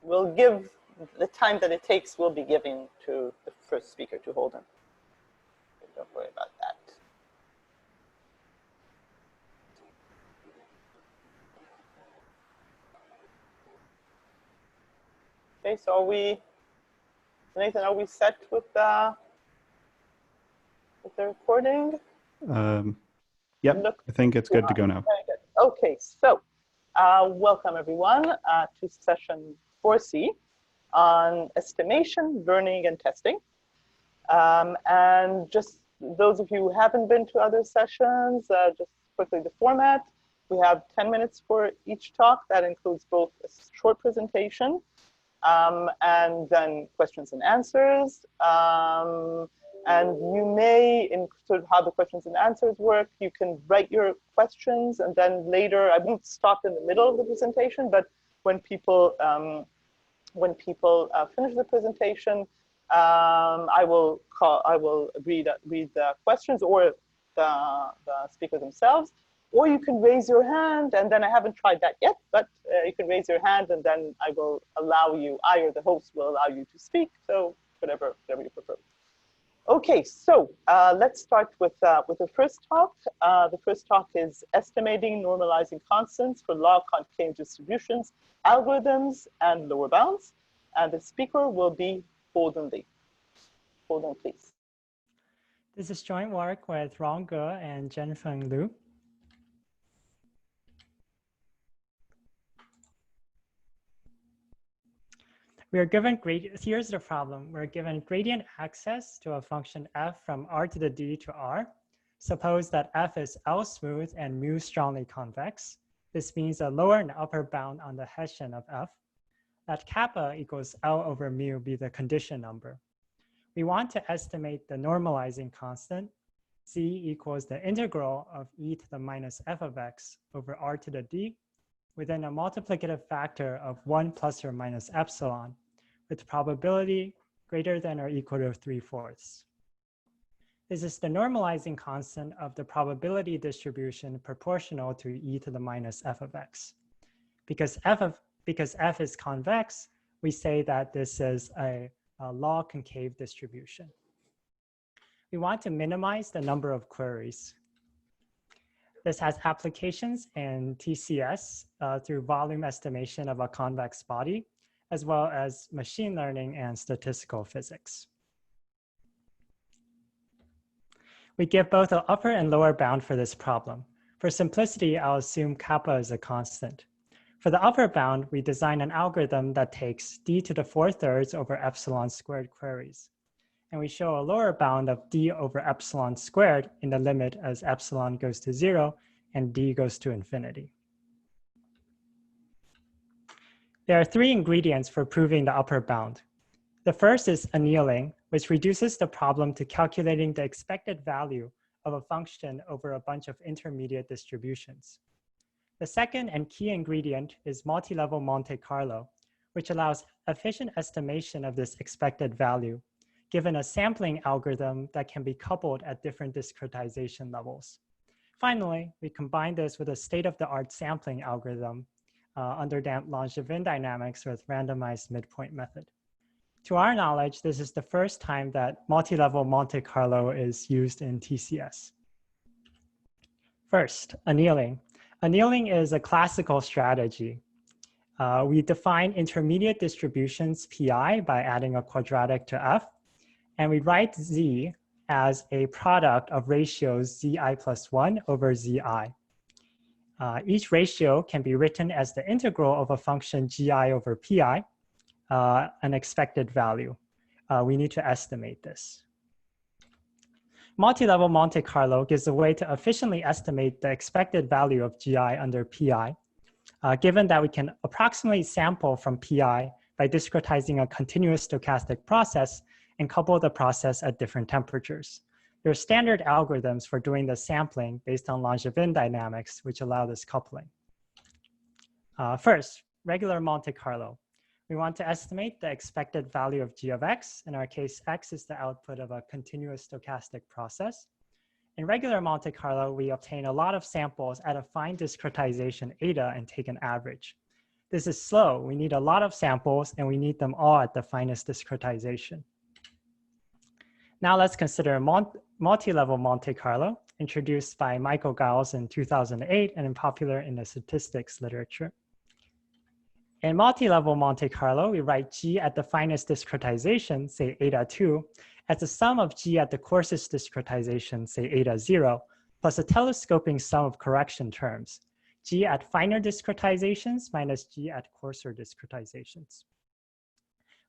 we'll give the time that it takes, we'll be giving to the first speaker to hold him. Don't worry about that. Okay, so are we, Nathan, are we set with the recording? Yep, I think it's good to go now. Very good. Okay, so welcome everyone to session 4C on estimation, learning, and testing. And just those of you who haven't been to other sessions, just quickly the format. We have 10 minutes for each talk. That includes both a short presentation and then questions and answers. And you may, in sort of how the questions and answers work, you can write your questions, and then later, I won't stop in the middle of the presentation, but when people finish the presentation, I will read the questions or the speaker themselves, or you can raise your hand, and then I haven't tried that yet, but you can raise your hand, and then I will allow you, I or the host will allow you to speak, so whatever you prefer. Okay, so let's start with the first talk. The first talk is estimating normalizing constants for log concave distributions, algorithms, and lower bounds. And the speaker will be Holden Lee. Holden, please. This is joint work with Rong Ge and Zhenfeng Liu. We are given here's the problem. We're given gradient access to a function f from r to the d to r. Suppose that f is L smooth and mu strongly convex. This means a lower and upper bound on the Hessian of f. Let kappa equals L over mu be the condition number. We want to estimate the normalizing constant. Z equals the integral of e to the minus f of x over r to the d within a multiplicative factor of 1 plus or minus epsilon, with probability greater than or equal to 3/4. This is the normalizing constant of the probability distribution proportional to e to the minus f of x. Because f is convex, we say that this is a log concave distribution. We want to minimize the number of queries. This has applications in TCS through volume estimation of a convex body, as well as machine learning and statistical physics. We give both an upper and lower bound for this problem. For simplicity, I'll assume kappa is a constant. For the upper bound, we design an algorithm that takes d to the 4/3 over epsilon squared queries. And we show a lower bound of d over epsilon squared in the limit as epsilon goes to 0 and d goes to infinity. There are 3 ingredients for proving the upper bound. The first is annealing, which reduces the problem to calculating the expected value of a function over a bunch of intermediate distributions. The second and key ingredient is multi-level Monte Carlo, which allows efficient estimation of this expected value, given a sampling algorithm that can be coupled at different discretization levels. Finally, we combine this with a state-of-the-art sampling algorithm under Langevin dynamics with randomized midpoint method. To our knowledge, this is the first time that multi-level Monte Carlo is used in TCS. First, annealing. Annealing is a classical strategy. We define intermediate distributions pi by adding a quadratic to f, and we write z as a product of ratios zi plus 1 over zi. Each ratio can be written as the integral of a function gi over pi, an expected value. We need to estimate this. Multi-level Monte Carlo gives a way to efficiently estimate the expected value of gi under pi, given that we can approximately sample from pi by discretizing a continuous stochastic process and couple the process at different temperatures. There are standard algorithms for doing the sampling based on Langevin dynamics, which allow this coupling. First, regular Monte Carlo. We want to estimate the expected value of g of x. In our case, x is the output of a continuous stochastic process. In regular Monte Carlo, we obtain a lot of samples at a fine discretization eta and take an average. this is slow. We need a lot of samples and we need them all at the finest discretization. Now let's consider multi-level Monte Carlo, introduced by Michael Giles in 2008 and popular in the statistics literature. In multi-level Monte Carlo, we write G at the finest discretization, say eta 2, as the sum of G at the coarsest discretization, say eta 0, plus a telescoping sum of correction terms, G at finer discretizations minus G at coarser discretizations.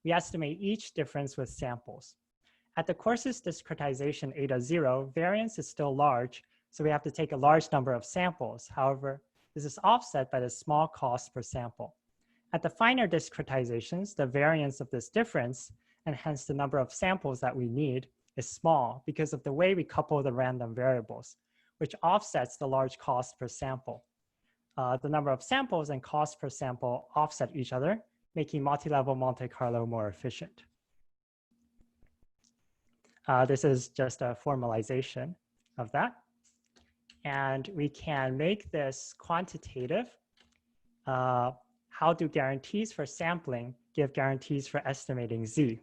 We estimate each difference with samples. At the coarsest discretization eta 0, variance is still large, so we have to take a large number of samples. However, this is offset by the small cost per sample. At the finer discretizations, the variance of this difference, and hence the number of samples that we need, is small because of the way we couple the random variables, which offsets the large cost per sample. The number of samples and cost per sample offset each other, making multi-level Monte Carlo more efficient. This is just a formalization of that. And we can make this quantitative. How do guarantees for sampling give guarantees for estimating Z?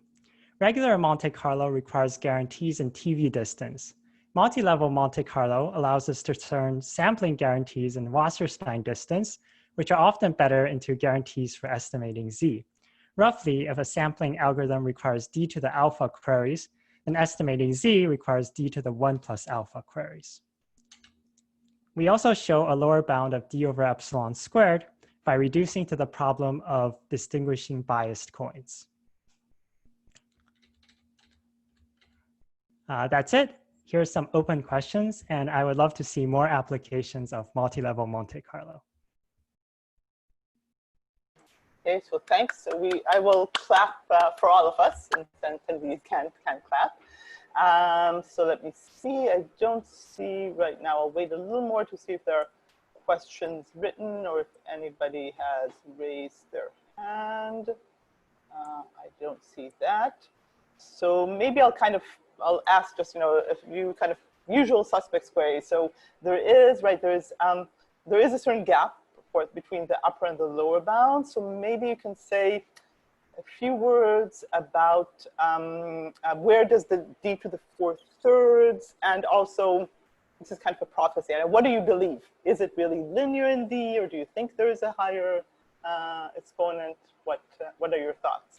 Regular Monte Carlo requires guarantees in TV distance. Multi-level Monte Carlo allows us to turn sampling guarantees in Wasserstein distance, which are often better into guarantees for estimating Z. Roughly, if a sampling algorithm requires D to the alpha queries, then estimating Z requires D to the 1 plus alpha queries. We also show a lower bound of D over epsilon squared by reducing to the problem of distinguishing biased coins. That's it. Here's some open questions, and I would love to see more applications of multi-level Monte Carlo. Okay, so thanks. So I will clap for all of us, and attendees can clap. So let me see. I don't see right now. I'll wait a little more to see if there are questions written or if anybody has raised their hand. I don't see that. So maybe I'll ask just, a few kind of usual suspects queries. So there is a certain gap, of course, between the upper and the lower bound. So maybe you can say a few words about where does the D to the 4/3, and also, this is kind of a prophecy. What do you believe? Is it really linear in D, or do you think there is a higher exponent? What are your thoughts?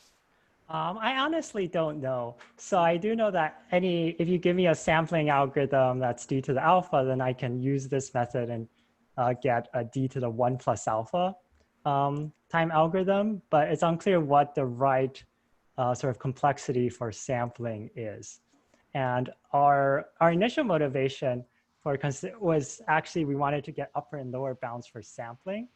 I honestly don't know. So I do know that if you give me a sampling algorithm that's D to the alpha, then I can use this method and get a D to the 1 plus alpha time algorithm, but it's unclear what the right sort of complexity for sampling is. And our initial motivation was actually we wanted to get upper and lower bounds for sampling.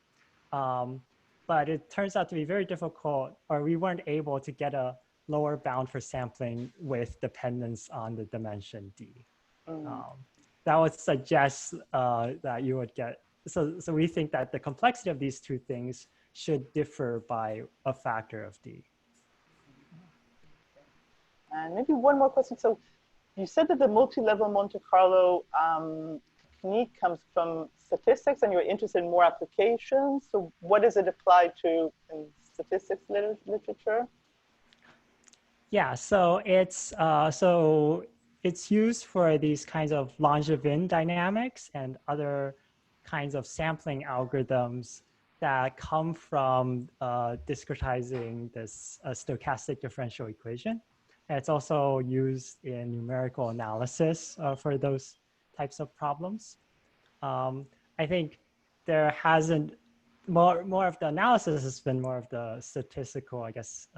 But it turns out to be very difficult, or we weren't able to get a lower bound for sampling with dependence on the dimension D. That would suggest that you would get, so we think that the complexity of these two things should differ by a factor of D. And maybe one more question. So you said that the multi-level Monte Carlo technique comes from statistics, and you're interested in more applications. So what does it apply to in statistics literature? Yeah, so it's used for these kinds of Langevin dynamics and other kinds of sampling algorithms that come from discretizing this stochastic differential equation. And it's also used in numerical analysis for those types of problems. I think there hasn't, more of the analysis has been more of the statistical, I guess,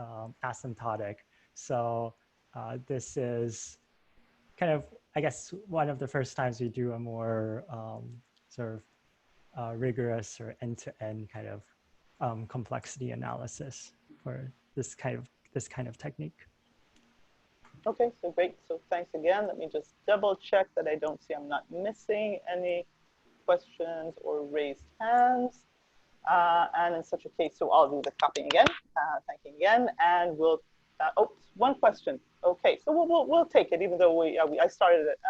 asymptotic. So this is kind of, I guess, one of the first times we do a more sort of rigorous or end-to-end kind of complexity analysis for this kind of technique. Okay, so great. So thanks again. Let me just double check that I'm not missing any questions or raised hands. And in such a case, so I'll do the clapping again, thanking again, and we'll, one question. Okay, so we'll take it, even though I started it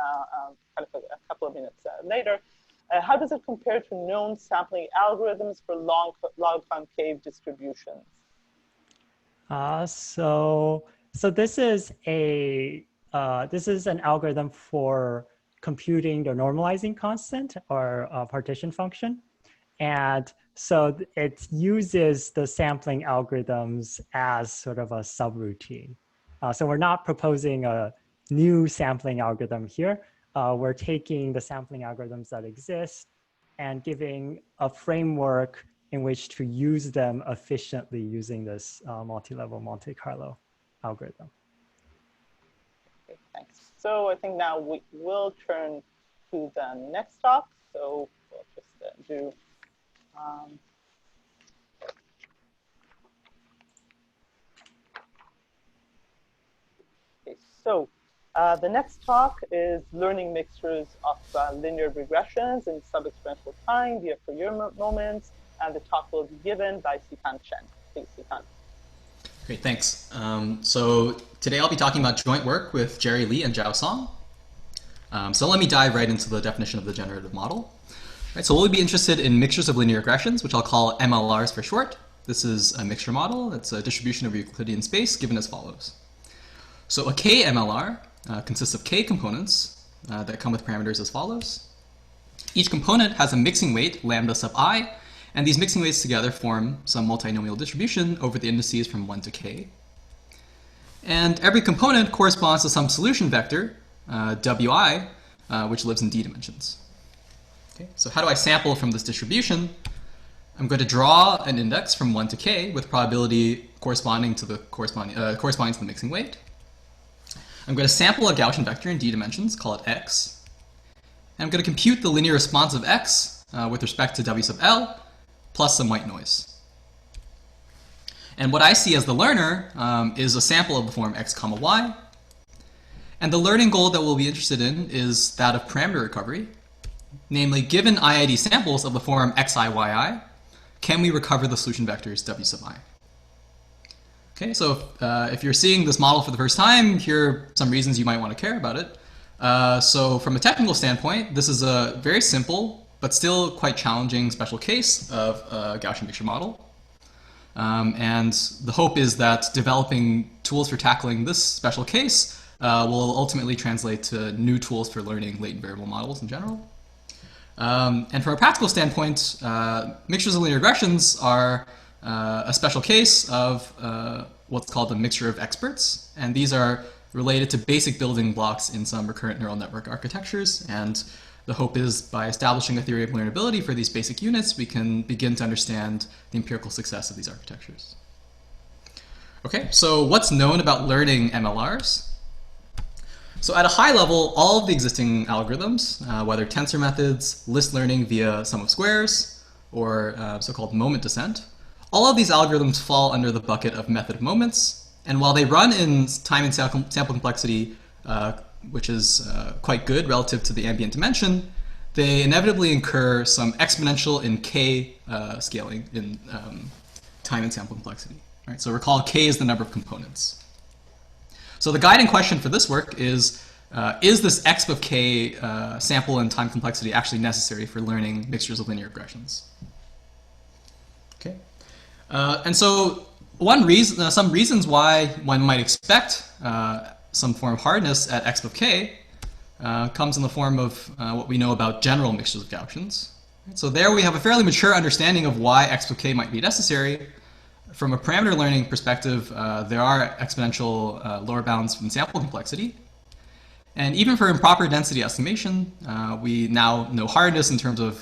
kind of a couple of minutes later. How does it compare to known sampling algorithms for log concave distributions? So this is an algorithm for computing the normalizing constant or partition function. And so it uses the sampling algorithms as sort of a subroutine. So we're not proposing a new sampling algorithm here. We're taking the sampling algorithms that exist and giving a framework in which to use them efficiently using this multi-level Monte Carlo algorithm. Okay, thanks. So I think now we will turn to the next talk. So we'll just do okay, so the next talk is learning mixtures of linear regressions in sub-exponential time via Fourier moments, and the talk will be given by Sitan Chen. Please, Sitan. Great, thanks. So today I'll be talking about joint work with Jerry Lee and Zhao Song. So let me dive right into the definition of the generative model. Right, so we'll be interested in mixtures of linear regressions, which I'll call MLRs for short. This is a mixture model. It's a distribution of Euclidean space given as follows. So a K-MLR consists of K components that come with parameters as follows. Each component has a mixing weight, lambda sub I, and these mixing weights together form some multinomial distribution over the indices from 1 to K. And every component corresponds to some solution vector, Wi, which lives in D dimensions. Okay, so how do I sample from this distribution? I'm going to draw an index from 1 to K with probability corresponding to the corresponding to the mixing weight. I'm going to sample a Gaussian vector in D dimensions, call it X. And I'm going to compute the linear response of X with respect to W sub L plus some white noise. And what I see as the learner is a sample of the form X comma Y. And the learning goal that we'll be interested in is that of parameter recovery. Namely, given IID samples of the form Xi, Yi, can we recover the solution vectors W sub I? Okay, so if you're seeing this model for the first time, here are some reasons you might want to care about it. So from a technical standpoint, this is a very simple, but still quite challenging special case of a Gaussian mixture model. And the hope is that developing tools for tackling this special case will ultimately translate to new tools for learning latent variable models in general. And from a practical standpoint, mixtures of linear regressions are a special case of what's called a mixture of experts. And these are related to basic building blocks in some recurrent neural network architectures. And the hope is by establishing a theory of learnability for these basic units, we can begin to understand the empirical success of these architectures. Okay, so what's known about learning MLRs? So at a high level, all of the existing algorithms, whether tensor methods, list learning via sum of squares, or so-called moment descent, all of these algorithms fall under the bucket of method of moments. And while they run in time and sample complexity, which is quite good relative to the ambient dimension, they inevitably incur some exponential in K scaling in time and sample complexity. Right? So recall K is the number of components. So the guiding question for this work is this exp of K sample and time complexity actually necessary for learning mixtures of linear regressions? Okay. And so some reasons why one might expect some form of hardness at exp of K comes in the form of what we know about general mixtures of Gaussians. So there we have a fairly mature understanding of why exp of K might be necessary. From a parameter learning perspective, there are exponential lower bounds from sample complexity. And even for improper density estimation, we now know hardness in terms of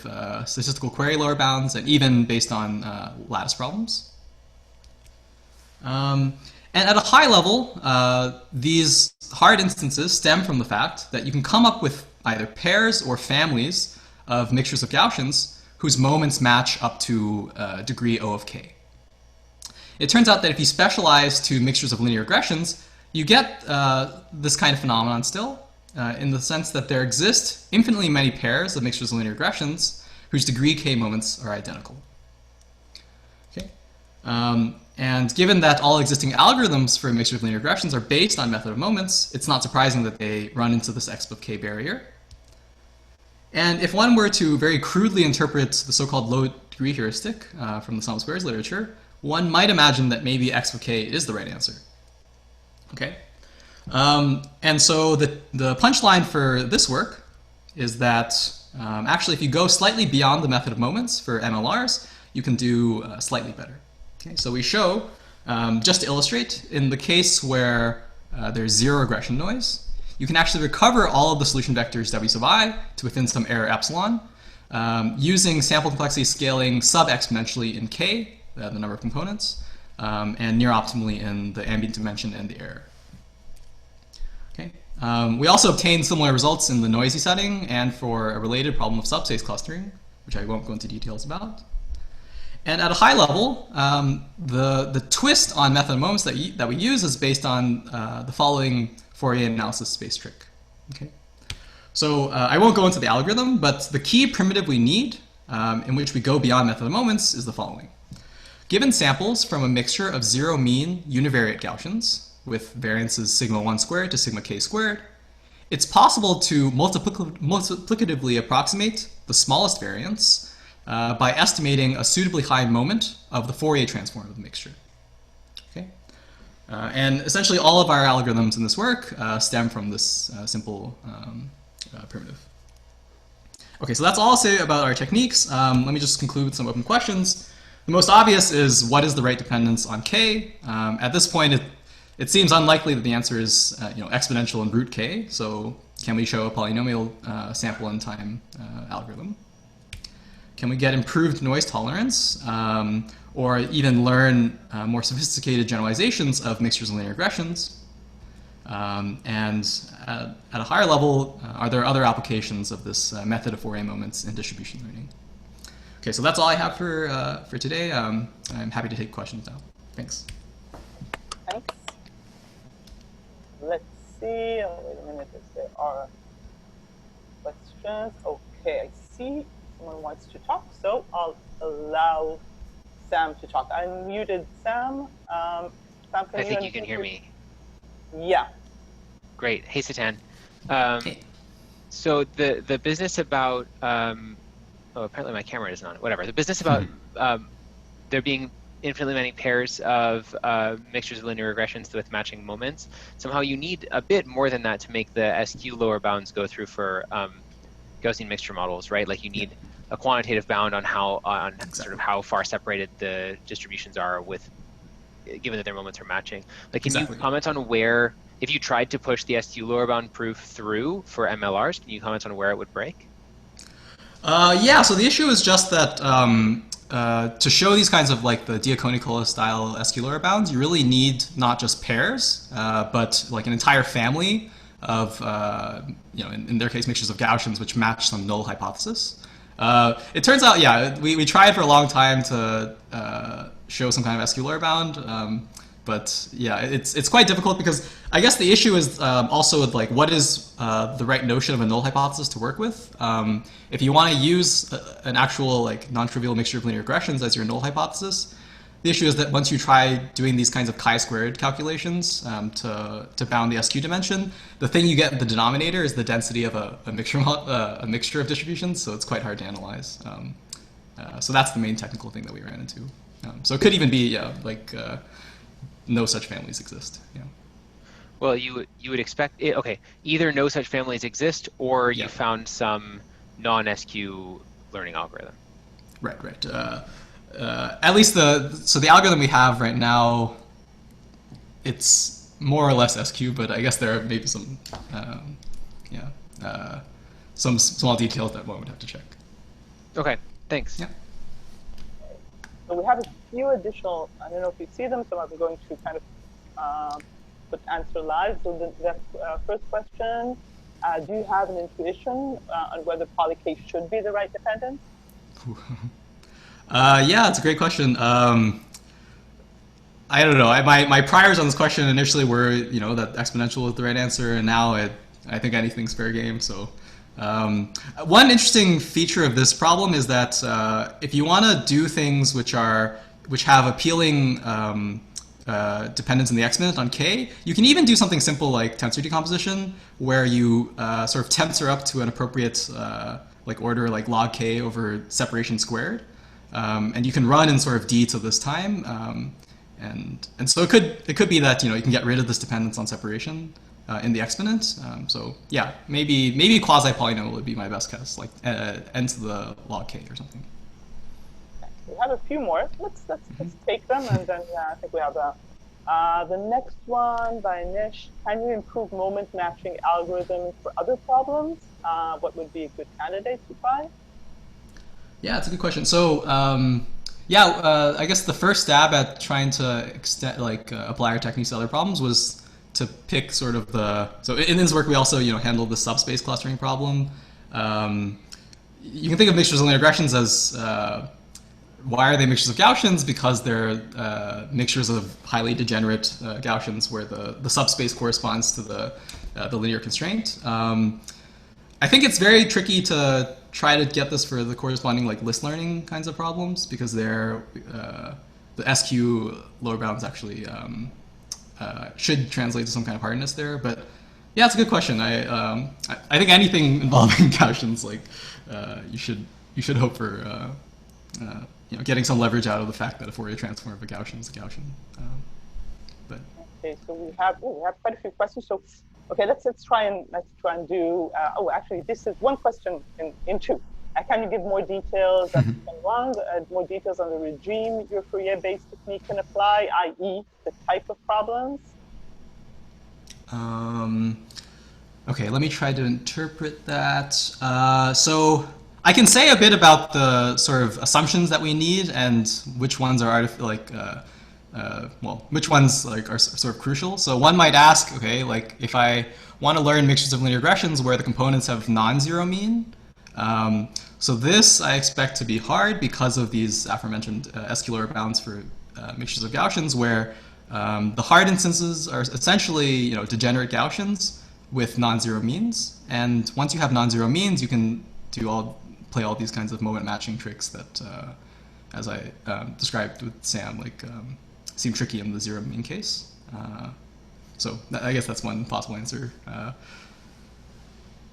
statistical query lower bounds, and even based on lattice problems. And at a high level, these hard instances stem from the fact that you can come up with either pairs or families of mixtures of Gaussians whose moments match up to degree O of K. It turns out that if you specialize to mixtures of linear regressions, you get this kind of phenomenon still, in the sense that there exist infinitely many pairs of mixtures of linear regressions whose degree K moments are identical. Okay. And given that all existing algorithms for a mixture of linear regressions are based on method of moments, it's not surprising that they run into this exp of K barrier. And if one were to very crudely interpret the so-called low degree heuristic from the sum of squares literature, one might imagine that maybe x of k is the right answer. Okay, and so the punchline for this work is that actually if you go slightly beyond the method of moments for MLRs, you can do slightly better. Okay, so we show, just to illustrate, in the case where there's zero regression noise, you can actually recover all of the solution vectors w sub I to within some error epsilon using sample complexity scaling sub-exponentially in k, the number of components, and near optimally in the ambient dimension and the error. Okay. We also obtained similar results in the noisy setting and for a related problem of subspace clustering, which I won't go into details about. And at a high level, the twist on method of moments that we use is based on the following Fourier analysis space trick. Okay. So I won't go into the algorithm, but the key primitive we need in which we go beyond method of moments is the following. Given samples from a mixture of zero mean univariate Gaussians with variances sigma 1 squared to sigma k squared, it's possible to multiplicatively approximate the smallest variance by estimating a suitably high moment of the Fourier transform of the mixture. Okay? And essentially all of our algorithms in this work stem from this simple primitive. Okay, so that's all I'll say about our techniques. Let me just conclude with some open questions. The most obvious is, what is the right dependence on k? At this point, it seems unlikely that the answer is exponential and root k. So can we show a polynomial sample and time algorithm? Can we get improved noise tolerance or even learn more sophisticated generalizations of mixtures and linear regressions? And at a higher level, are there other applications of this method of Fourier moments in distribution learning? Okay, so that's all I have for today. I'm happy to take questions now. Thanks. Thanks. Let's see. Oh, wait a minute. If there are questions. Okay, I see someone wants to talk, so I'll allow Sam to talk. I muted Sam. Sam, I think you can hear me. Yeah. Great. Hey, Satan. Hey. So the business about oh, apparently my camera isn't on. Whatever. The business about there being infinitely many pairs of mixtures of linear regressions with matching moments. Somehow you need a bit more than that to make the SQ lower bounds go through for Gaussian mixture models, right? Like you need a quantitative bound on how sort of how far separated the distributions are with, given that their moments are matching. Like, can you comment on where, if you tried to push the SQ lower bound proof through for MLRs, can you comment on where it would break? Yeah, so the issue is just that to show these kinds of like the Diaconicola style SQ lower bounds, you really need not just pairs, but like an entire family of, in their case, mixtures of Gaussians which match some null hypothesis. It turns out, yeah, we tried for a long time to show some kind of SQ lower bound, but yeah, it's quite difficult because I guess the issue is also with like what is the right notion of a null hypothesis to work with. If you want to use an actual like non-trivial mixture of linear regressions as your null hypothesis, the issue is that once you try doing these kinds of chi-squared calculations to bound the SQ dimension, the thing you get in the denominator is the density of a mixture of distributions, so it's quite hard to analyze. So that's the main technical thing that we ran into. So it could even be no such families exist. Yeah. Well, you would expect it, okay, either no such families exist or you found some non-SQ learning algorithm. Right. At least the algorithm we have right now, it's more or less SQ, but I guess there are maybe some some small details that one would have to check. Okay, thanks. Yeah. So we have a few additional, I don't know if you see them, so I'm going to kind of put answer live. So the first question, do you have an intuition on whether poly K should be the right dependence? Yeah, it's a great question. I don't know. My priors on this question initially were, that exponential was the right answer, and now I think anything's fair game. So one interesting feature of this problem is that if you want to do things which have appealing dependence in the exponent on k, you can even do something simple like tensor decomposition, where you sort of tensor up to an appropriate like order like log k over separation squared. And you can run in sort of d to this time. And so it could be that, you know, you can get rid of this dependence on separation in the exponent. So yeah, maybe quasi-polynomial would be my best guess, like n to the log k or something. We have a few more. Let's take them, and then I think we have the next one by Nish. Can you improve moment matching algorithms for other problems? What would be a good candidate to try? Yeah, it's a good question. So I guess the first stab at trying to apply our techniques to other problems was to pick sort of so in this work we also, you know, handled the subspace clustering problem. You can think of mixtures of linear regressions as why are they mixtures of Gaussians? Because they're mixtures of highly degenerate Gaussians where the subspace corresponds to the linear constraint. I think it's very tricky to try to get this for the corresponding like list learning kinds of problems, because they're the SQ lower bounds actually should translate to some kind of hardness there. But yeah, it's a good question. I think anything involving Gaussians, like you should hope for you know, getting some leverage out of the fact that a Fourier transform of a Gaussian is a Gaussian. But okay, so we have quite a few questions. So okay, let's try and do. Actually, this is one question in two. Can you give more details? That's one. More details on the regime your Fourier-based technique can apply, i.e., the type of problems. Okay, let me try to interpret that. So I can say a bit about the sort of assumptions that we need and which ones are which ones like are sort of crucial. So one might ask, okay, like if I want to learn mixtures of linear regressions where the components have non-zero mean, so this I expect to be hard because of these aforementioned SQ lower bounds for mixtures of Gaussians, where the hard instances are essentially, you know, degenerate Gaussians with non-zero means. And once you have non-zero means, you can play all these kinds of moment matching tricks that, as I described with Sam, like seem tricky in the zero mean case. So I guess that's one possible answer.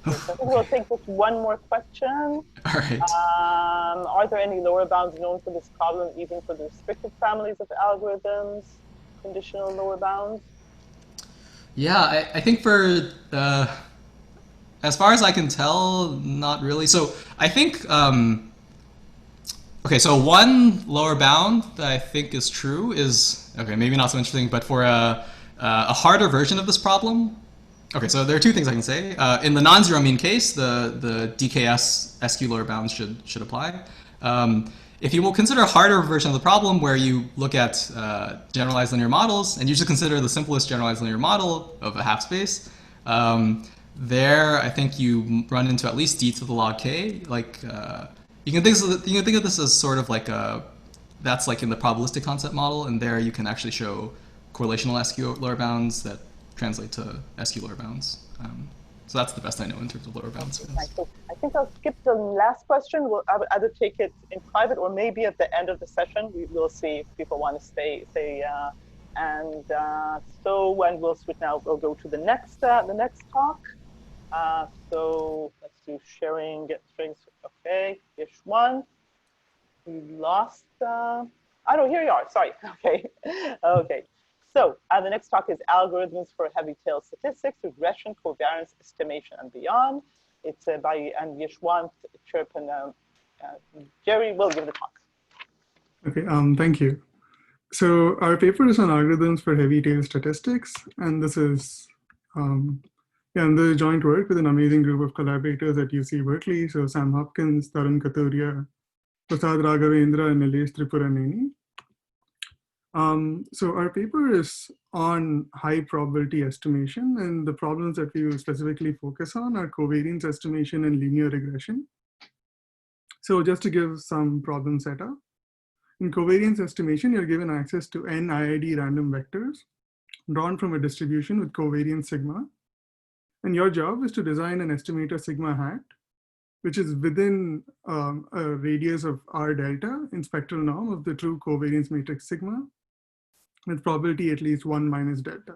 I think we'll take just one more question. All right. Are there any lower bounds known for this problem, even for the restricted families of algorithms, conditional lower bounds? Yeah, I think for, as far as I can tell, not really. So I think, okay, so one lower bound that I think is true is, okay, maybe not so interesting, but for a harder version of this problem. Okay, so there are two things I can say. In the non-zero mean case, the DKS SQ lower bounds should apply. If you will consider a harder version of the problem where you look at generalized linear models, and you just consider the simplest generalized linear model of a half space, there I think you run into at least d to the log k. Like you can think of this as sort of like that's like in the probabilistic concept model, and there you can actually show correlational SQ lower bounds that translate to SQ lower bounds. So that's the best I know in terms of lower bounds. So I think I'll skip the last question. I would either take it in private or maybe at the end of the session. We will see if people want to stay. When we'll switch now, we'll go to the next talk. So let's do sharing strings. Okay, ish one. We lost. Here you are. Sorry. Okay. Okay. So the next talk is algorithms for heavy tail statistics, regression, covariance, estimation, and beyond. It's by Yeshwant, Chirp, and Jerry will give the talk. Okay, thank you. So our paper is on algorithms for heavy tail statistics, and this is the joint work with an amazing group of collaborators at UC Berkeley. So Sam Hopkins, Tarun Kathuria, Prasad Raghavendra, and Nilesh Tripuraneni. So our paper is on high probability estimation, and the problems that we will specifically focus on are covariance estimation and linear regression. So just to give some problem setup, in covariance estimation, you're given access to n IID random vectors drawn from a distribution with covariance sigma. And your job is to design an estimator sigma hat, which is within a radius of R delta in spectral norm of the true covariance matrix sigma, with probability at least 1 minus delta.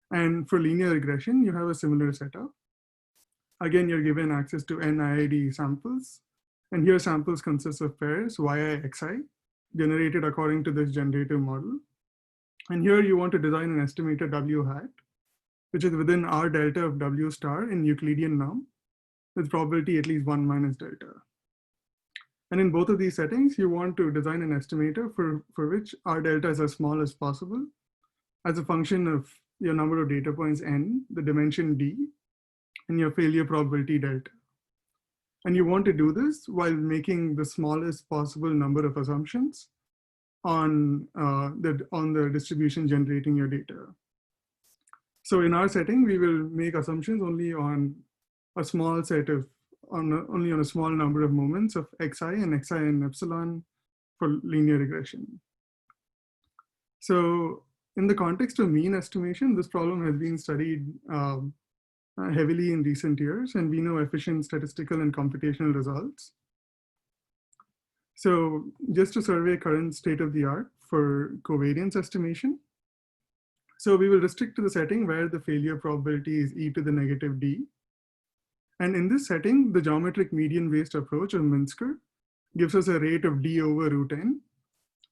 And for linear regression, you have a similar setup. again, you're given access to NIID samples. And here samples consist of pairs, yi, xi, generated according to this generative model. And here you want to design an estimator W hat, which is within R delta of W star in Euclidean norm, with probability at least 1 minus delta. And in both of these settings, you want to design an estimator for which R delta is as small as possible as a function of your number of data points n, the dimension d, and your failure probability delta. And you want to do this while making the smallest possible number of assumptions on the distribution generating your data. So in our setting, we will make assumptions only on a small set of, only on a small number of moments of xi and epsilon for linear regression. So in the context of mean estimation, this problem has been studied heavily in recent years, and we know efficient statistical and computational results. So just to survey current state of the art for covariance estimation. So we will restrict to the setting where the failure probability is e to the negative d. And in this setting, the geometric median-based approach of Minsker gives us a rate of d over root n,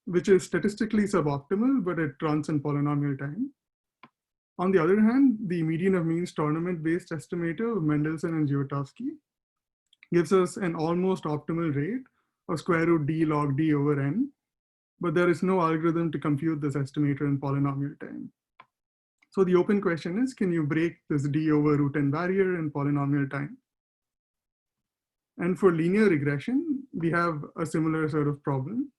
which is statistically suboptimal, but it runs in polynomial time. On the other hand, the median of means tournament-based estimator of Mendelssohn and Zivotofsky gives us an almost optimal rate of square root d log d over n, but there is no algorithm to compute this estimator in polynomial time. So the open question is, can you break this d over root n barrier in polynomial time? And for linear regression, we have a similar sort of problem.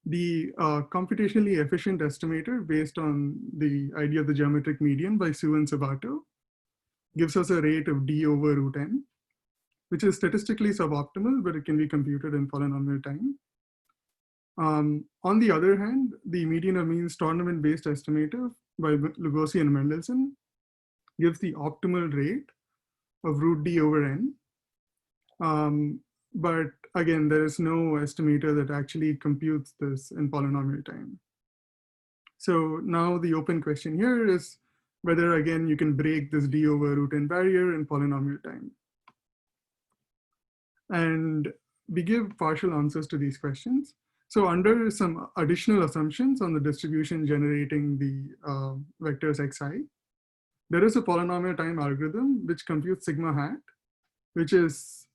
The computationally efficient estimator based on the idea of the geometric median by Su and Sabato gives us a rate of d over root n, which is statistically suboptimal, but it can be computed in polynomial time. On the other hand, the median of means tournament-based estimator by Lugosi and Mendelssohn gives the optimal rate of root d over n. But again, there is no estimator that actually computes this in polynomial time. So now the open question here is whether, again, you can break this d over root n barrier in polynomial time. And we give partial answers to these questions. So under some additional assumptions on the distribution generating the vectors xi, there is a polynomial time algorithm which computes sigma hat, which is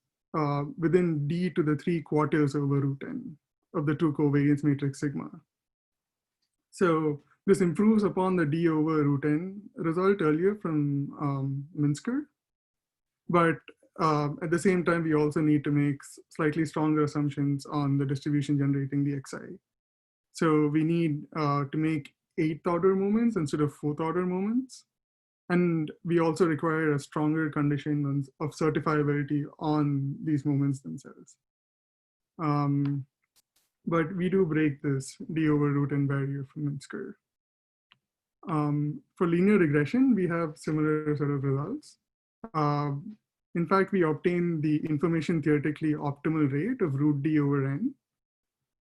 within d to the 3/4 over root n of the two covariance matrix sigma. So this improves upon the d over root n result earlier from Minsker, but at the same time, we also need to make slightly stronger assumptions on the distribution generating the xi. So we need to make 8th order moments instead of 4th order moments. And we also require a stronger condition of certifiability on these moments themselves. But we do break this d over root n barrier from Minsker. For linear regression, we have similar sort of results. In fact, we obtain the information theoretically optimal rate of root d over n.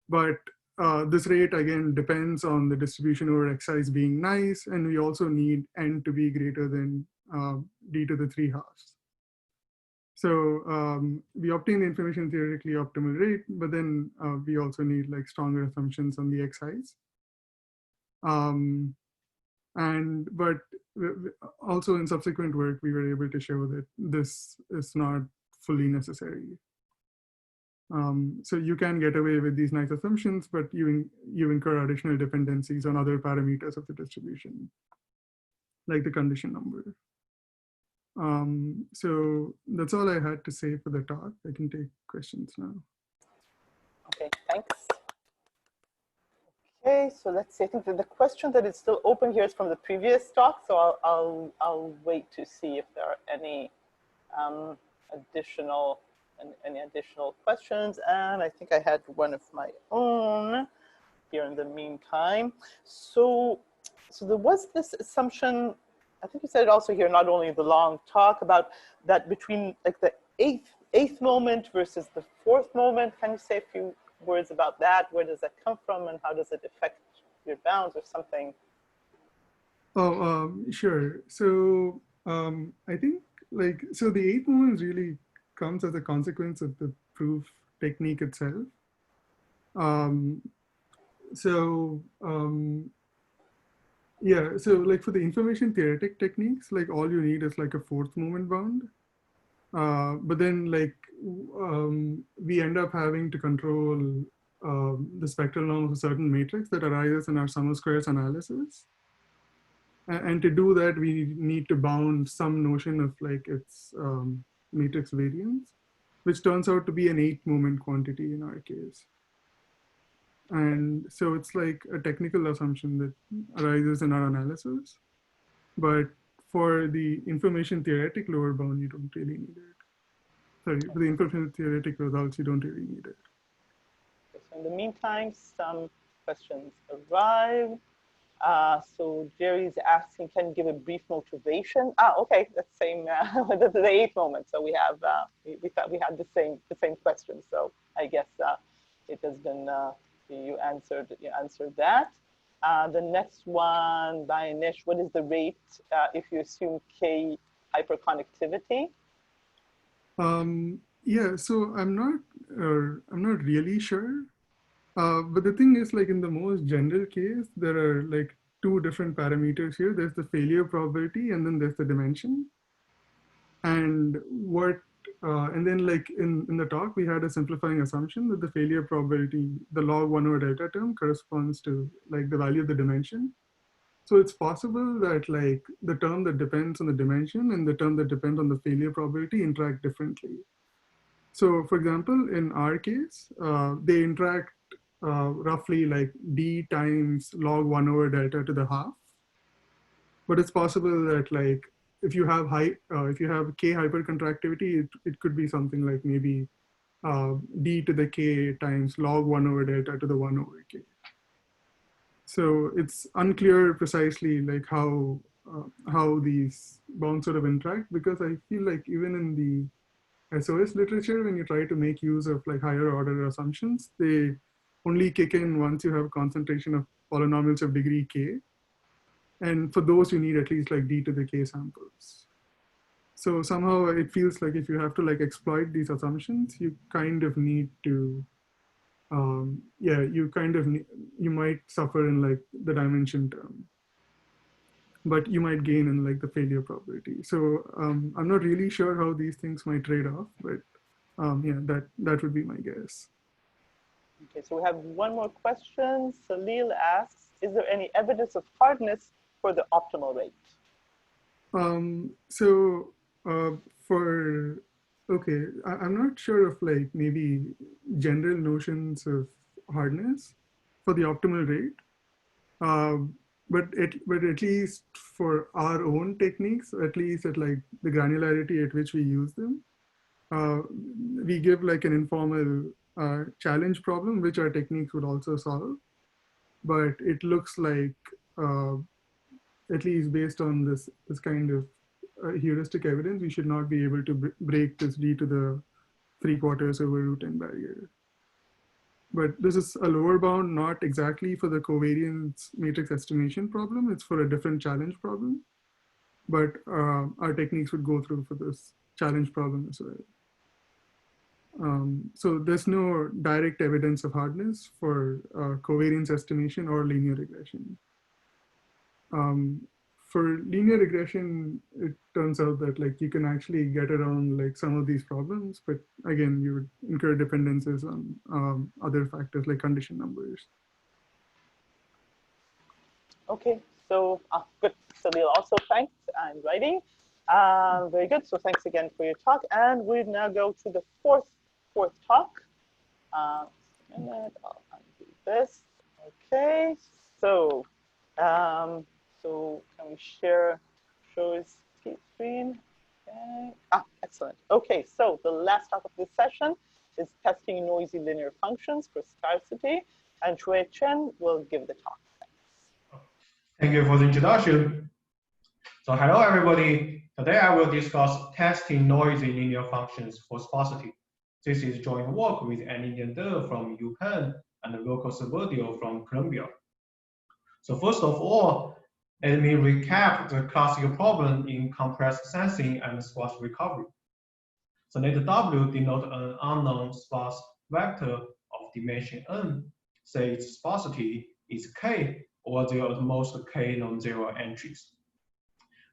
But this rate, again, depends on the distribution over xi's being nice, and we also need n to be greater than d to the 3/2. So we obtain the information theoretically optimal rate, but then we also need like stronger assumptions on the xi's. But also in subsequent work, we were able to show that this is not fully necessary. So you can get away with these nice assumptions, but you incur additional dependencies on other parameters of the distribution, like the condition number. So that's all I had to say for the talk. I can take questions now. Okay, thanks. Okay, so let's see. I think that the question that is still open here is from the previous talk, so I'll wait to see if there are any additional questions. And I think I had one of my own here in the meantime. So there was this assumption, I think you said it also here, not only the long talk about that between like the eighth moment versus the 4th moment. Can you say a few words about that? Where does that come from, and how does it affect your bounds or something? Oh, sure. So I think like, so the 8 moments really comes as a consequence of the proof technique itself. So yeah, so like for the information theoretic techniques, like all you need is like a 4th moment bound. But then like we end up having to control the spectral norm of a certain matrix that arises in our sum of squares analysis. And to do that, we need to bound some notion of like its matrix variance, which turns out to be an 8 moment quantity in our case. And so it's like a technical assumption that arises in our analysis. But for the information theoretic lower bound, you don't really need it. Sorry, for the information theoretic results, you don't really need it. So in the meantime, some questions arrived. So Jerry's asking, can you give a brief motivation? Okay, that's same with the 8 moment. So we have we thought we had the same question. So I guess it has been you answered that. The next one by Nish, what is the rate if you assume K hyperconnectivity? Yeah, so I'm not really sure. But the thing is, like in the most general case, there are like 2 different parameters here. There's the failure probability, and then there's the dimension. And and then like in the talk, we had a simplifying assumption that the failure probability, the log 1 over delta term, corresponds to like the value of the dimension. So it's possible that like the term that depends on the dimension and the term that depends on the failure probability interact differently. So for example, in our case, they interact roughly like d times log 1 over delta to the half. But it's possible that like if you have k hypercontractivity, it could be something like maybe d to the k times log 1 over delta to the 1 over k. So it's unclear precisely like how these bounds sort of interact, because I feel like even in the SOS literature, when you try to make use of like higher order assumptions, they only kick in once you have a concentration of polynomials of degree k. And for those, you need at least like d to the k samples. So somehow it feels like if you have to like exploit these assumptions, you kind of need to, you might suffer in like the dimension term, but you might gain in like the failure probability. So I'm not really sure how these things might trade off, but yeah, that would be my guess. Okay, so we have one more question. Salil asks, is there any evidence of hardness for the optimal rate? Okay, I'm not sure of like maybe general notions of hardness for the optimal rate. But at least for our own techniques, at least at like the granularity at which we use them, we give like an informal challenge problem, which our techniques would also solve. But it looks like, at least based on this kind of heuristic evidence, we should not be able to break this d to the 3/4 over root n barrier. But this is a lower bound, not exactly for the covariance matrix estimation problem. It's for a different challenge problem. But our techniques would go through for this challenge problem as well. So there's no direct evidence of hardness for covariance estimation or linear regression. For linear regression, it turns out that like you can actually get around like some of these problems, but again, you would incur dependencies on other factors like condition numbers. Okay, so good. Salil also thanks and writing. Very good. So thanks again for your talk, and we now go to the fourth talk. A minute, I'll undo this. Okay, so. So can we show his screen? Okay. Excellent. Okay, so the last talk of this session is testing noisy linear functions for scarcity, and Shui Chen will give the talk. Thanks. Thank you for the introduction. So hello everybody. Today I will discuss testing noisy linear functions for sparsity. This is joint work with Annie De from UPenn and Wilco Sabodio from Columbia. So first of all, Let me recap the classical problem in compressed sensing and sparse recovery. So let W denote an unknown sparse vector of dimension n, say its sparsity is k, or there are at most k non-zero entries.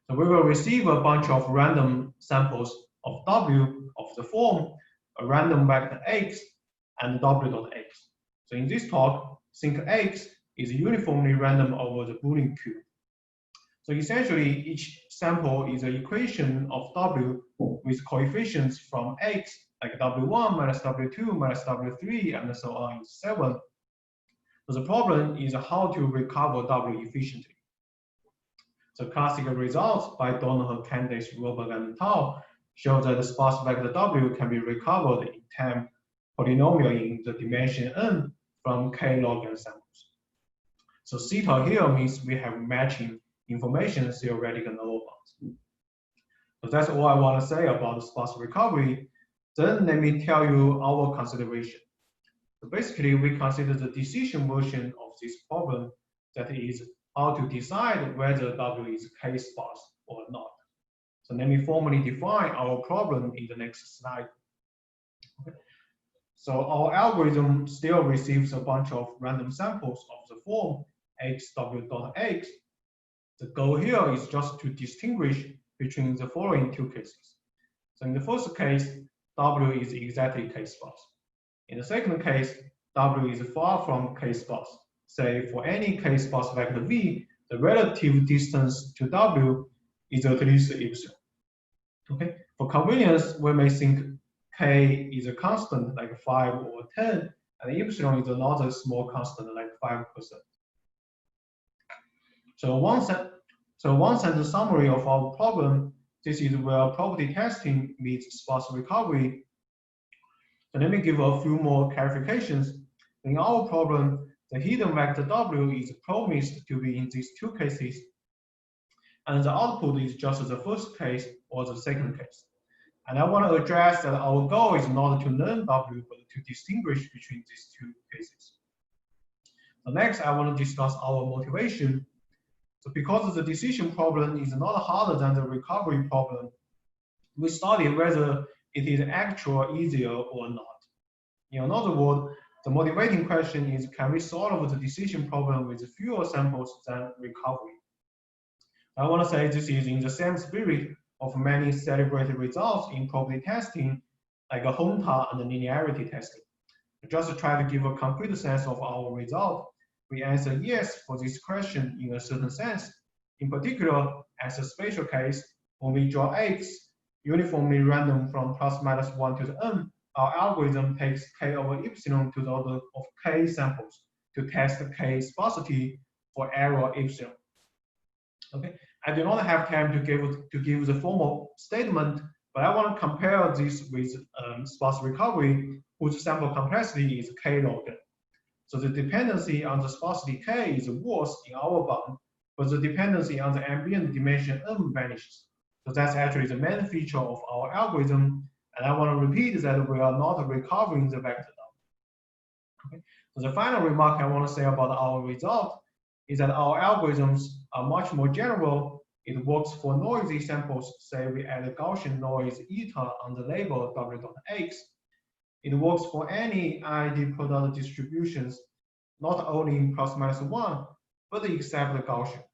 So we will receive a bunch of random samples of W of the form a random vector x and W.x. So in this talk, think x is uniformly random over the Boolean cube. So essentially, each sample is an equation of W with coefficients from x, like W1 minus W2 minus W3, and so on, 7. So the problem is how to recover W efficiently. So classical results by Donohue, Candice, Roberg, and Tao show that the sparse vector W can be recovered in time polynomial in the dimension n from k log n samples. So theta here means we have matching information theoretical null bounds. So that's all I want to say about the sparse recovery. Then let me tell you our consideration. So basically, we consider the decision version of this problem, that is how to decide whether W is k-sparse or not. So let me formally define our problem in the next slide. Okay. So our algorithm still receives a bunch of random samples of the form xw.x. The goal here is just to distinguish between the following two cases. So in the first case, W is exactly k-sparse. In the second case, W is far from k-sparse. Say for any k-sparse vector V, the relative distance to W is at least epsilon. Okay. For convenience, we may think k is a constant like 5 or 10, and epsilon is another small constant like 5%. So one sentence summary of our problem. This is where property testing meets sparse recovery. So let me give a few more clarifications. In our problem, the hidden vector W is promised to be in these two cases, and the output is just the first case or the second case. And I want to address that our goal is not to learn W, but to distinguish between these two cases. So next, I want to discuss our motivation. So because the decision problem is not harder than the recovery problem, we study whether it is actually easier or not. In other words, the motivating question is, can we solve the decision problem with fewer samples than recovery? I want to say this is in the same spirit of many celebrated results in property testing, like a Honta and linearity testing. Just to try to give a concrete sense of our result, we answer yes for this question in a certain sense. In particular, as a spatial case, when we draw x uniformly random from plus minus 1 to the n, our algorithm takes k over epsilon to the order of k samples to test k sparsity for error epsilon. Okay, I do not have time to give the formal statement, but I want to compare this with sparse recovery, whose sample complexity is k log n. So the dependency on the sparsity k is worse in our bound, but the dependency on the ambient dimension n vanishes. So that's actually the main feature of our algorithm. And I want to repeat that we are not recovering the vector now. Okay. So the final remark I want to say about our result is that our algorithms are much more general. It works for noisy samples. Say we add a Gaussian noise eta on the label W.x. It works for any IID product distributions, not only plus minus 1, but except the Gaussian.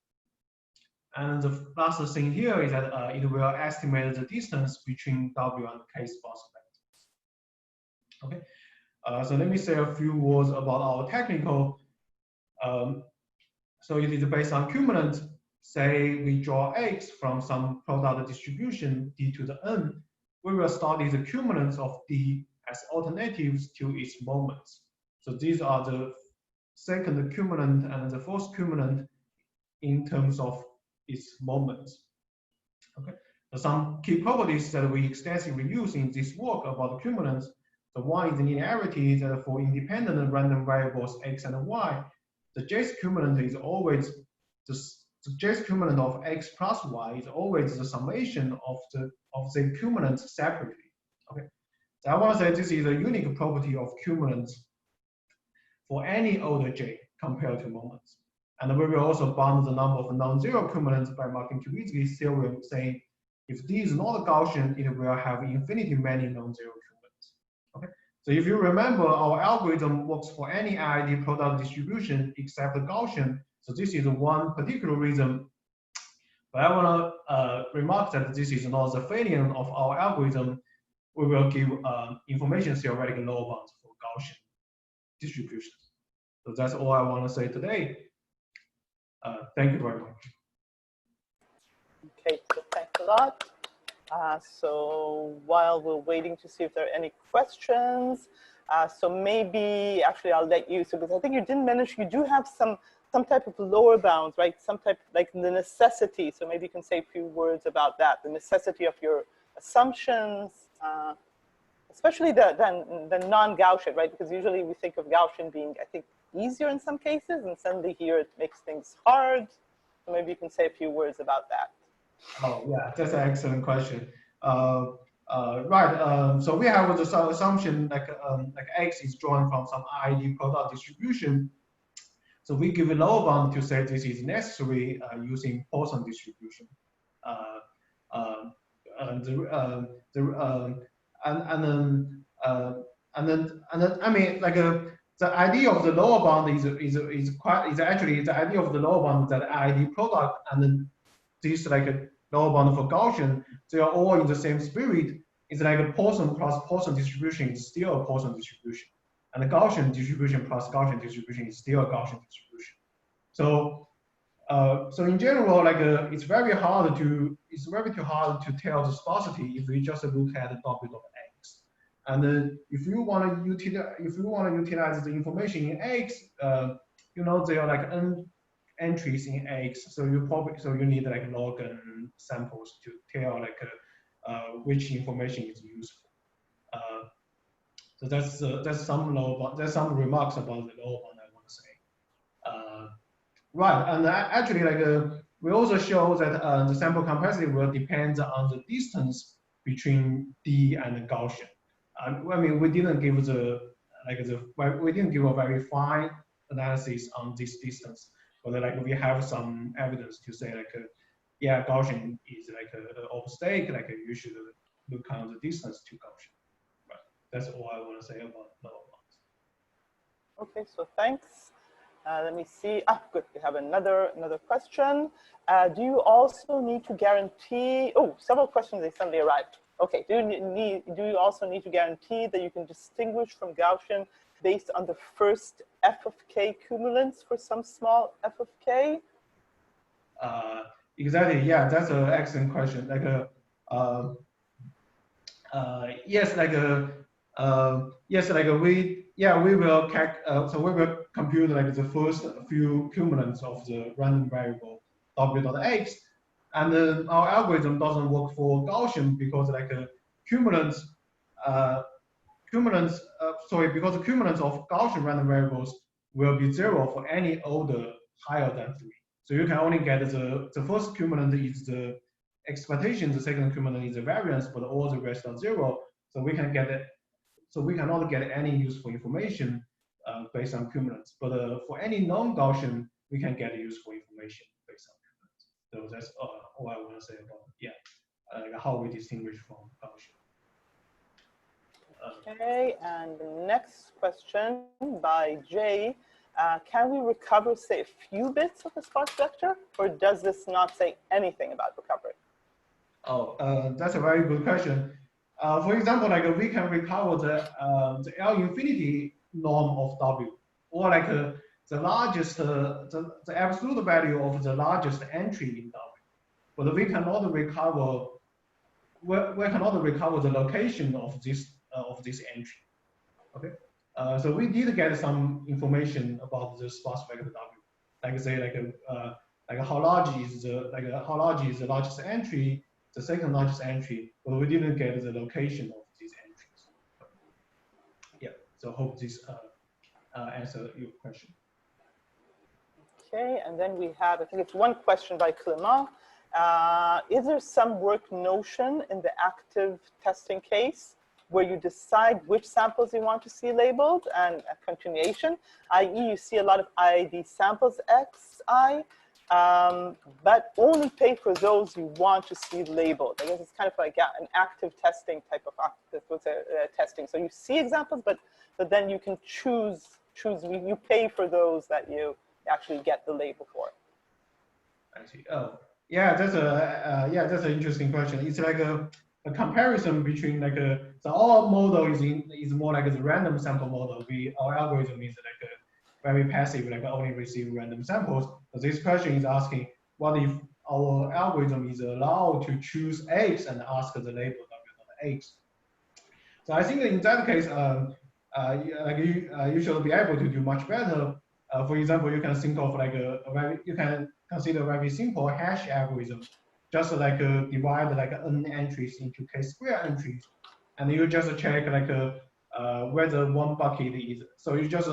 And the last thing here is that it will estimate the distance between W and K sparse vectors. Okay, so let me say a few words about our technical. So it is based on cumulants. Say we draw X from some product distribution D to the N. We will study the cumulants of D as alternatives to its moments. So these are the second cumulant and the first cumulant in terms of its moments. Okay. So some key properties that we extensively use in this work about cumulants. The one is the linearity, that for independent random variables x and y, the jth cumulant is always the jth cumulant of x plus y is always the summation of the cumulants separately. Okay. So I want to say this is a unique property of cumulants for any order j compared to moments. And we will also bound the number of non-zero cumulants by marking Kubitsky's theorem, saying if D is not Gaussian, it will have infinity many non-zero cumulants. Okay. So if you remember, our algorithm works for any IID product distribution except the Gaussian. So this is one particular reason. But I want to remark that this is not the failure of our algorithm. We will give information theoretical lower bounds for Gaussian distributions. So that's all I want to say today. Thank you very much. Okay, so thanks a lot. So while we're waiting to see if there are any questions, so maybe actually I'll let you, so because I think you didn't mention, you do have some type of lower bounds, right? Some type, like the necessity. So maybe you can say a few words about that, the necessity of your assumptions, especially the non-Gaussian, right? Because usually we think of Gaussian being, I think, easier in some cases, and suddenly here it makes things hard. So maybe you can say a few words about that. Oh yeah, that's an excellent question. Right. So we have the assumption like X is drawn from some IID product distribution. So we give a lower bound to say this is necessary using Poisson distribution. And then I mean like the idea of the lower bound is actually the idea of the lower bound that IID product and then this like a lower bound for Gaussian, they are all in the same spirit. It's like a Poisson plus Poisson distribution is still a Poisson distribution, and the Gaussian distribution plus Gaussian distribution is still a Gaussian distribution. So, so in general, like it's very hard to tell the sparsity if we just look at the W of X. And if you want to utilize the information in X, you know they are like n entries in X, so you need like log n samples to tell like which information is useful. So that's some remarks about the lower bound I want to say. Right, and actually like we also show that the sample complexity will depend on the distance between D and the Gaussian. I mean we didn't give we didn't give a very fine analysis on this distance. But like we have some evidence to say like, yeah, Gaussian is like a stake, like you should look on the distance to Gaussian. Right. That's all I want to say about lower bounds. Okay, so thanks. Let me see. Good. We have another question. Do you also need to guarantee? Oh, several questions. They suddenly arrived. Okay. Do you also need to guarantee that you can distinguish from Gaussian based on the first f of k cumulants for some small f of k? Exactly. Yeah, that's an excellent question. Like yes, like yes, like we will so we will compute like the first few cumulants of the random variable w.x, and our algorithm doesn't work for Gaussian because like cumulants because the cumulants of Gaussian random variables will be 0 for any order higher than 3. So you can only get the first cumulant is the expectation, the second cumulant is the variance, but all the rest are 0. So we can get it. So we cannot get any useful information based on cumulants. But for any non-Gaussian, we can get useful information based on cumulants. So that's all I want to say about how we distinguish from Gaussian. Okay, and the next question by Jay. Can we recover, say, a few bits of the sparse vector, or does this not say anything about recovery? Oh, that's a very good question. For example, like we can recover the L infinity norm of W, or like the largest, the absolute value of the largest entry in W, but we cannot recover. We cannot recover the location of this entry. Okay, so we did get some information about the sparse vector W, like say like how large is the largest entry, the second largest entry, but we didn't get the location of these entries. Yeah, so hope this answer your question. Okay, and then we have, I think it's one question by Clément. Is there some work notion in the active testing case where you decide which samples you want to see labeled, and a continuation, i.e. you see a lot of IID samples XI, but only pay for those you want to see labeled. I guess it's kind of like an active testing type of testing. So you see examples, but then you can choose, you pay for those that you actually get the label for. I see. Oh, yeah, that's an interesting question. It's like a comparison between like so our model is more like a random sample model. Our algorithm is like a very passive, like only receive random samples. So this question is asking, what if our algorithm is allowed to choose eggs and ask the label of the eggs? So I think in that case, you should be able to do much better. For example, you can think of like you can consider a very simple hash algorithm, just like divide like n entries into k-square entries, and you just check like whether one bucket is. So you just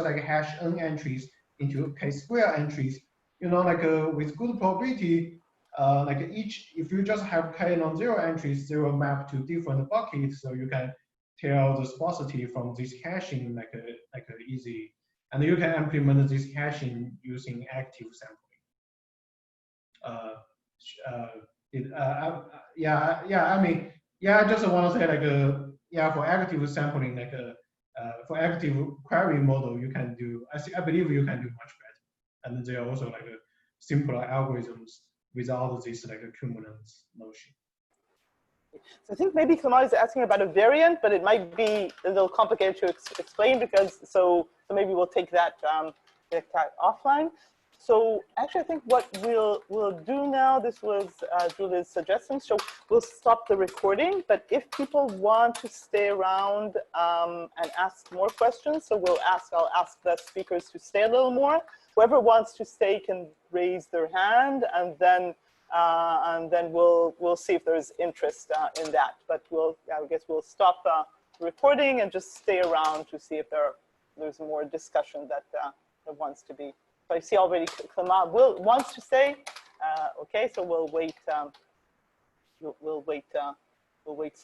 like hash n entries into k-square entries. You know, like with good probability, like if you just have k non-zero entries, they will map to different buckets, so you can tell the sparsity from this hashing like easy. And you can implement this hashing using active sampling. I just want to say like for active sampling, like for active query model, you can do. I believe you can do much better. And there are also like simpler algorithms without this like cumulance notion. So I think maybe Clement is asking about a variant, but it might be a little complicated to explain because, so maybe we'll take that offline. So actually, I think what we'll do now, this was Julie's suggestion, so we'll stop the recording, but if people want to stay around and ask more questions, so I'll ask the speakers to stay a little more. Whoever wants to stay can raise their hand, and then we'll see if there's interest in that. But I guess we'll stop recording and just stay around to see if there's more discussion that wants to be. So I see already Clement wants to stay. Okay, so we'll wait. We'll wait.